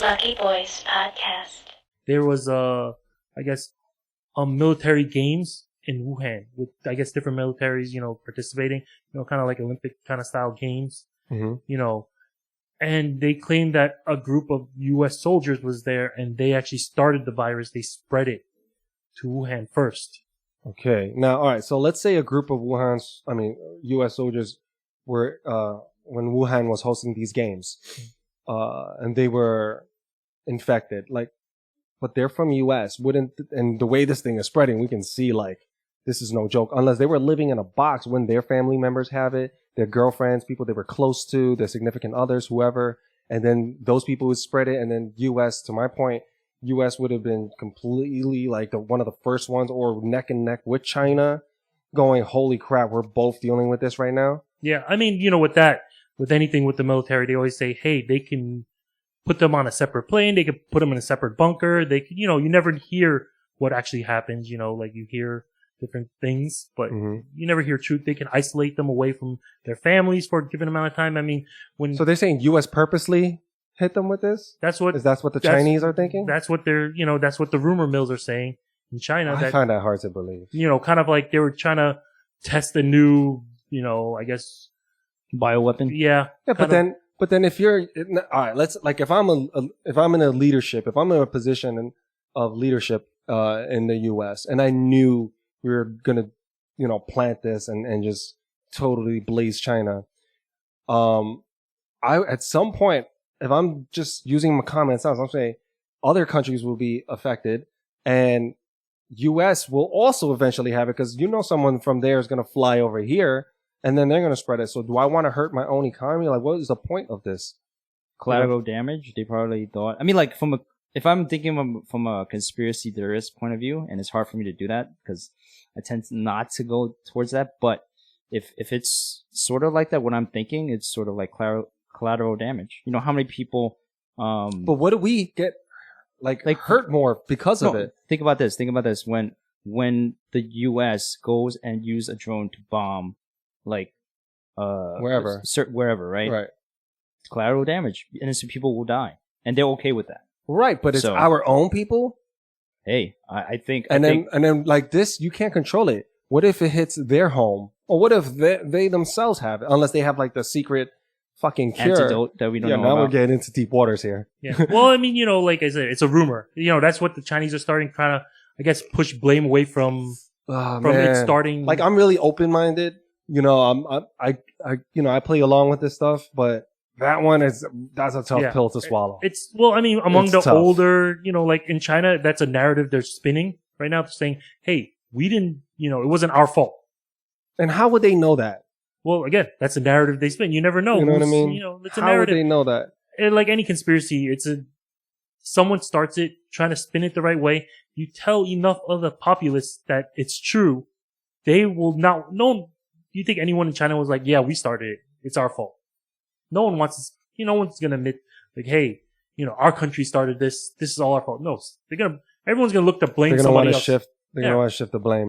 Lucky Boys Podcast. There was, I guess, military games in Wuhan with, I guess, different militaries, participating, kind of like Olympic kind of style games, and they claimed that a group of U.S. soldiers was there and they actually started the virus. They spread it to Wuhan first. Okay. Now, all right. So let's say a group of U.S. soldiers were, when Wuhan was hosting these games, and they were infected, but they're from U.S. And the way this thing is spreading, we can see, this is no joke. Unless they were living in a box when their family members have it, their girlfriends, people they were close to, their significant others, whoever, and then those people would spread it, and then U.S., to my point, U.S. would have been completely one of the first ones, or neck and neck with China, going, holy crap, we're both dealing with this right now. Yeah, I mean, with anything with the military, they always say, hey, they can put them on a separate plane, they could put them in a separate bunker, they could, you never hear what actually happens, you hear different things, but you never hear truth. They can isolate them away from their families for a given amount of time. I mean, So they're saying U.S. purposely hit them with this? That's what the Chinese are thinking? That's what that's what the rumor mills are saying in China. I find that hard to believe. Kind of like they were trying to test a new, I guess, bioweapon. Yeah. Yeah, but then if you're, all right, if I'm in a leadership, if I'm in a position of leadership, in the U.S. and I knew we were going to, plant this and just totally blaze China. At some point, if I'm just using my common sense, I'm saying other countries will be affected and U.S. will also eventually have it because someone from there is going to fly over here and then they're going to spread it. So do I want to hurt my own economy? What is the point of this? Collateral damage? They probably thought. I mean, if I'm thinking from a conspiracy theorist point of view, and it's hard for me to do that because I tend not to go towards that. But if it's sort of like that, what I'm thinking, it's sort of like collateral damage. How many people? But what do we get? Hurt more because of it. Think about this. When the U.S. goes and use a drone to bomb, wherever, right? Right. It's collateral damage. Innocent people will die, and they're okay with that. Right, but it's our own people. Hey, I think, and then like this, you can't control it. What if it hits their home, or what if they themselves have it? Unless they have the secret fucking cure antidote that we don't know now about. We're getting into deep waters here. Yeah. Well, I mean, like I said, it's a rumor. That's what the Chinese are starting, trying to, I guess, push blame away from it starting. I'm really open minded. I play along with this stuff, but that one that's a tough pill to swallow. Among the older, in China, that's a narrative they're spinning right now. They're saying, hey, we didn't, it wasn't our fault. And how would they know that? Well, again, that's a narrative they spin. You never know. You know what I mean? It's a how narrative. Would they know that? And like any conspiracy, someone starts it, trying to spin it the right way. You tell enough of the populace that it's true, they will not. No, you think anyone in China was like, yeah, we started it. It's our fault. No one wants, no one's going to admit, hey, our country started this. This is all our fault. No, everyone's going to look to blame somebody else. They're going to want to shift the blame.